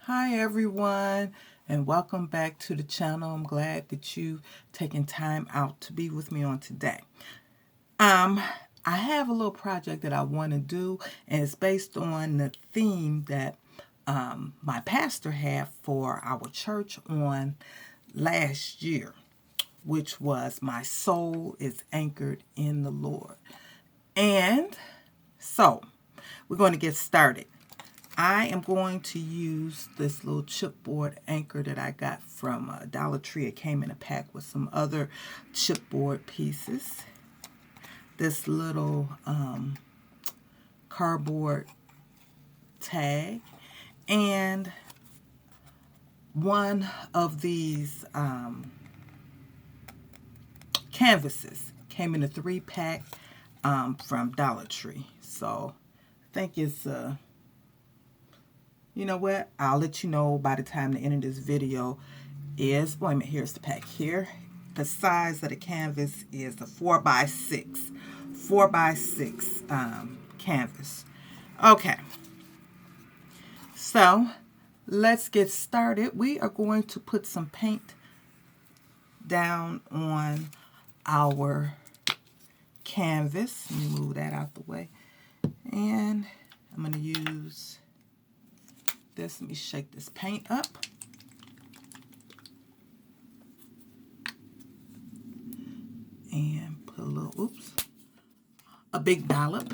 Hi everyone, and welcome back to the channel. I'm glad that you've taken time out to be with me on today. I have a little project that I want to do, and it's based on the theme that my pastor had for our church on last year, which was "My soul is anchored in the Lord." And so we're going to get started. I am going to use this little chipboard anchor that I got from Dollar Tree. It came in a pack with some other chipboard pieces. This little cardboard tag. And one of these canvases came in a 3-pack from Dollar Tree. So I think it's you know what? I'll let you know by the time the end of this video is. Wait a minute, here's the pack here. The size of the canvas is a 4x6. 4x6 canvas. Okay. So let's get started. We are going to put some paint down on our canvas. Let me move that out the way. And I'm going to use this. Let me shake this paint up. And put a little, a big dollop.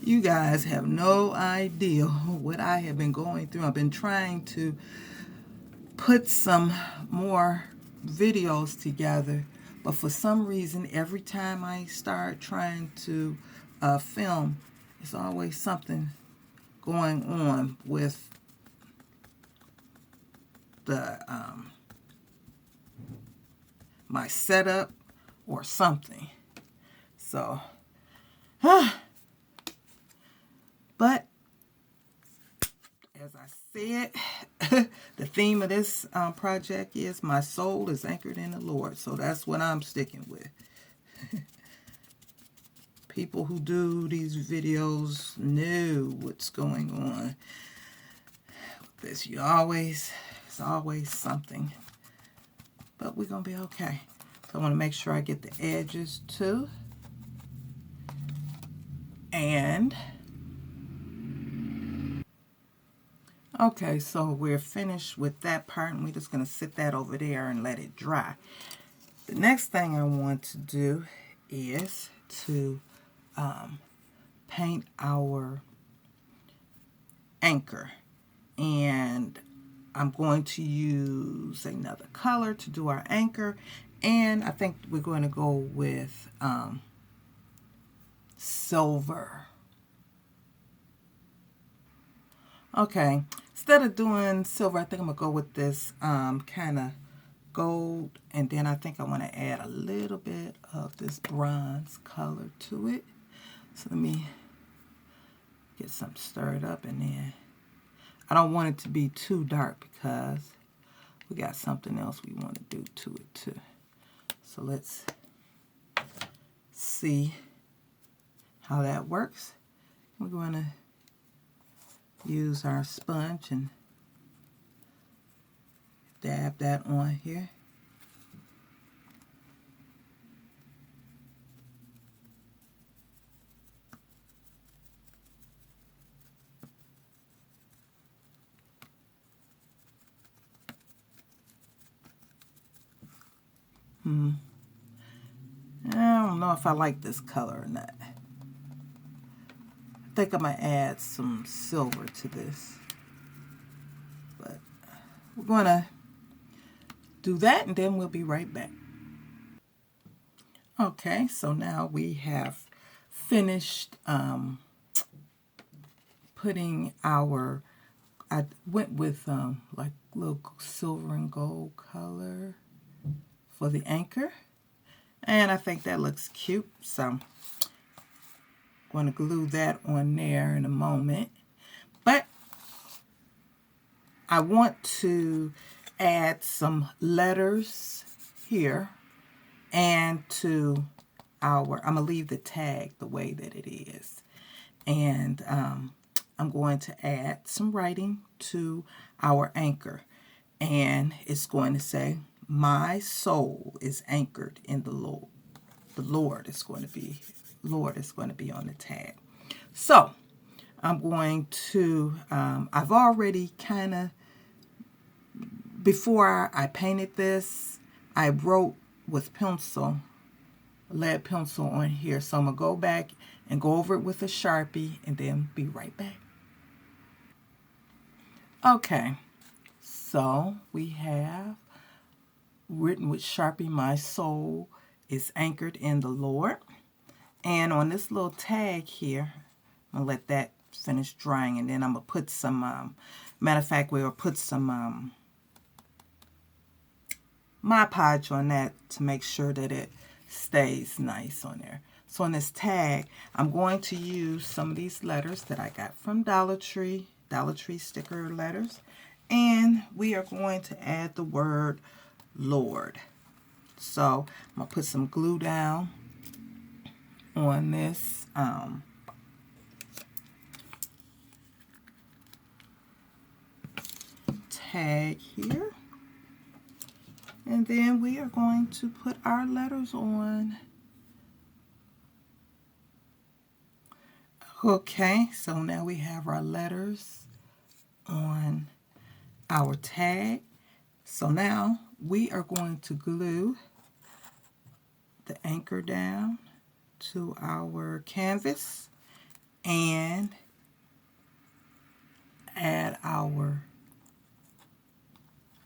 You guys have no idea what I have been going through. I've been trying to put some more videos together, but for some reason, every time I start trying to film, there's always something going on with the my setup or something. So, but as I said, the theme of this project is "My soul is anchored in the Lord." So that's what I'm sticking with. People who do these videos know what's going on. It's always something. But we're going to be okay. So I want to make sure I get the edges too. And okay, so we're finished with that part, and we're just going to sit that over there and let it dry. The next thing I want to do is to paint our anchor, and I'm going to use another color to do our anchor, and I think we're going to go with silver. Okay, instead of doing silver, I think I'm going to go with this kind of gold, and then I think I want to add a little bit of this bronze color to it. So let me get some stirred up, and then I don't want it to be too dark because we got something else we want to do to it too. So let's see how that works. We're going to use our sponge and dab that on here. I don't know if I like this color or not. I think I'm going to add some silver to this. But we're going to do that, and then we'll be right back. Okay, so now we have finished putting our, I went with like little silver and gold color for the anchor. And I think that looks cute, so I'm going to glue that on there in a moment. But I want to add some letters here and to our, I'm going to leave the tag the way that it is. And I'm going to add some writing to our anchor. And it's going to say, my soul is anchored in the Lord. The Lord is going to be on the tag. So I'm going to, I've already kind of, before I painted this, I wrote with pencil, lead pencil on here. So I'm going to go back and go over it with a Sharpie and then be right back. Okay, so we have written with Sharpie, my soul is anchored in the Lord. And on this little tag here, I'm going to let that finish drying, and then I'm going to put some, matter of fact, we'll put some Mod Podge on that to make sure that it stays nice on there. So on this tag, I'm going to use some of these letters that I got from Dollar Tree sticker letters, and we are going to add the word Lord. So I'm going to put some glue down on this tag here. And then we are going to put our letters on. Okay, so now we have our letters on our tag. So now we are going to glue the anchor down to our canvas and add our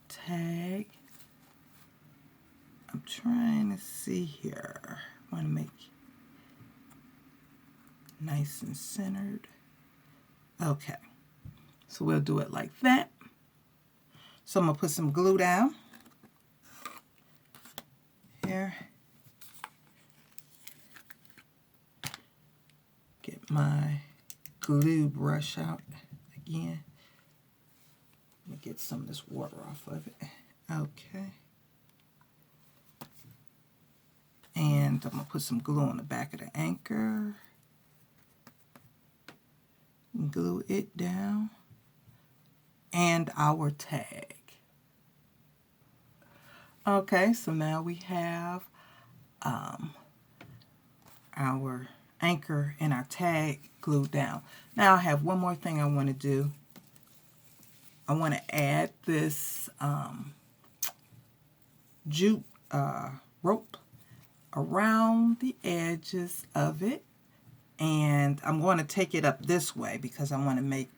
tag. I'm trying to see here. I want to make nice and centered. Okay, so we'll do it like that. So I'm going to put some glue down here. Get my glue brush out again. Let me get some of this water off of it. Okay. And I'm going to put some glue on the back of the anchor. And glue it down. And our tag. Okay, so now we have our anchor and our tag glued down. Now I have one more thing I want to do. I want to add this jute rope around the edges of it, and I'm going to take it up this way because I want to make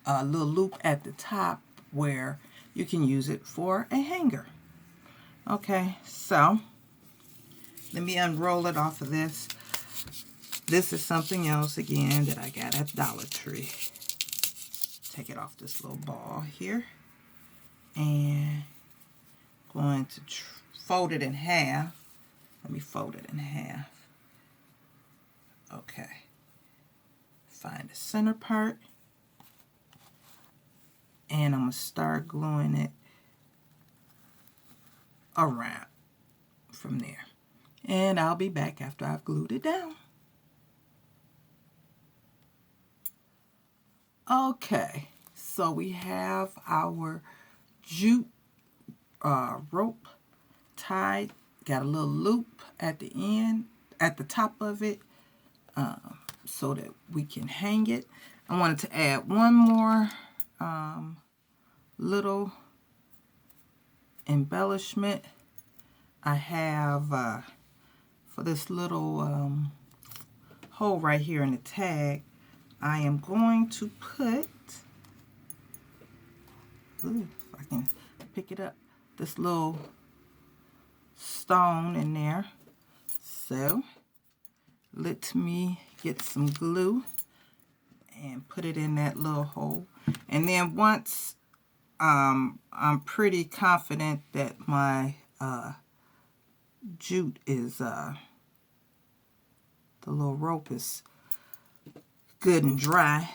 a little loop at the top where you can use it for a hanger. Okay, so let me unroll it off of this. This is something else again that I got at Dollar Tree. Take it off this little ball here and going to fold it in half. Let me fold it in half. Okay. Find the center part. And I'm going to start gluing it around from there. And I'll be back after I've glued it down. Okay. So we have our jute rope tied. Got a little loop at the end, at the top of it, so that we can hang it. I wanted to add one more little embellishment. I have for this little hole right here in the tag, I am going to put, ooh, if I can pick it up, this little stone in there. So let me get some glue and put it in that little hole. And then once I'm pretty confident that my jute is, the little rope is good and dry,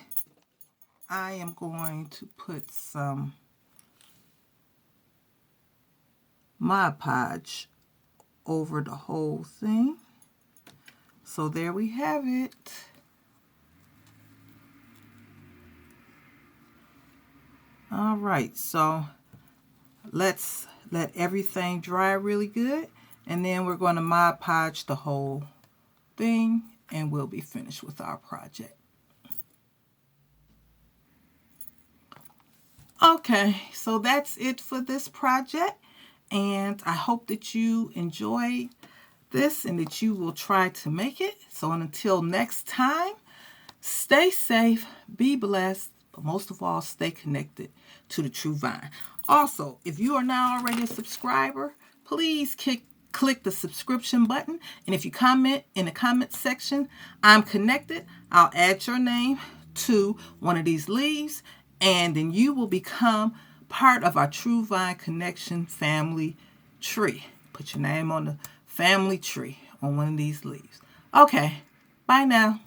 I am going to put some Mod Podge over the whole thing. So there we have it. All right, so let's let everything dry really good, and then we're going to Mod Podge the whole thing, and we'll be finished with our project. Okay, so that's it for this project, and I hope that you enjoyed this and that you will try to make it. So until next time, stay safe, be blessed, but most of all, stay connected to the True Vine. Also, if you are not already a subscriber, please click the subscription button. And if you comment in the comment section, I'm connected, I'll add your name to one of these leaves, and then you will become part of our True Vine Connection family tree. Put your name on the family tree on one of these leaves. Okay, bye now.